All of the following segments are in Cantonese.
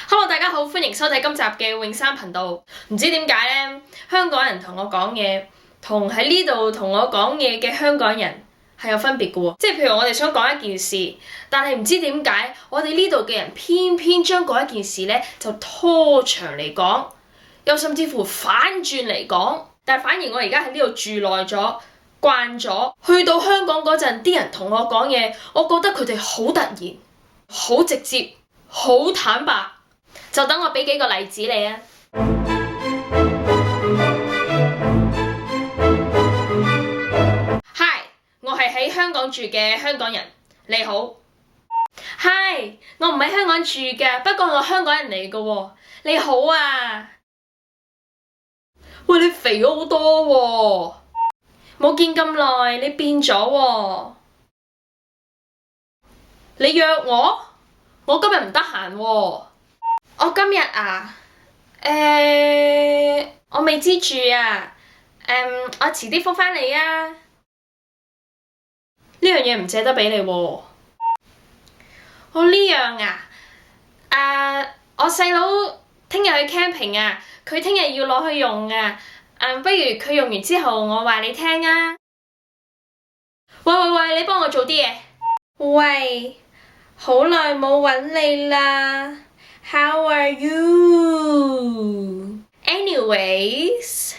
Hello，大家好，歡迎收睇今集嘅泳山頻道。唔知點解呢，香港人同我講嘢，同喺呢度同我講嘢嘅香港人係有分別嘅喎。即係譬如我哋想講一件事，但係唔知點解我哋呢度嘅人偏偏將嗰一件事呢就拖長嚟講，又甚至乎反轉嚟講。但係反而我而家喺呢度住耐咗，慣咗，去到香港嗰陣，啲人同我講嘢，我覺得佢哋好突然、好直接、好坦白。就等我俾幾個例子你啊。Hi， 我係喺香港住嘅香港人，你好。Hi， 我唔喺香港住㗎，不過我香港人嚟㗎喎，你好啊。喂，你肥咗好多喎，冇見咁耐，你變咗喎。你約我？我今日唔得閒喎。我今日啊，我未知住啊，我遲啲覆返你啊。呢樣嘢唔借得俾你喎。我呢樣啊，我細佬聽日去 camping 啊，佢聽日要攞去用啊，不如佢用完之後我話你聽啊。喂，你幫我做啲嘢。喂，好耐冇揾你啦。How are you? Anyways，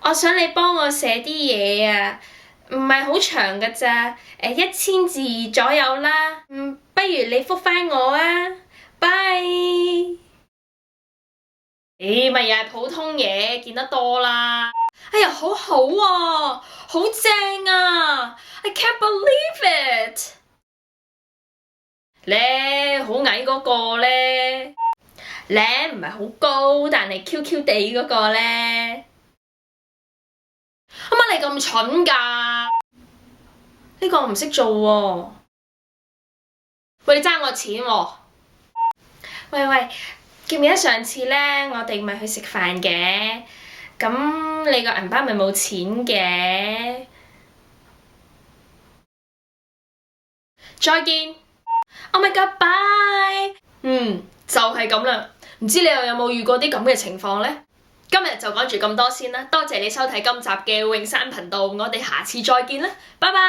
我想你幫我寫啲嘢啊，唔係好長㗎咋，1000字左右啦。不如你覆返我啊。Bye。咪又係普通嘢，見得多啦。哎呀，好好喎，好正啊 ！I can't believe it。咧好矮嗰個咧，咧唔係好高，但係 Q 地嗰個咧，乜你咁蠢㗎？呢個我唔識做喎。喂，你爭我錢喎。喂，記唔記得上次咧，我哋咪去食飯嘅？咁你個銀包咪冇錢嘅？再見。Oh my god， bye。就係咁啦，唔知你又有冇遇過啲咁嘅情況呢？今日就講住咁多先啦，多謝你收睇今集嘅泳山頻道，我哋下次再見啦，拜拜。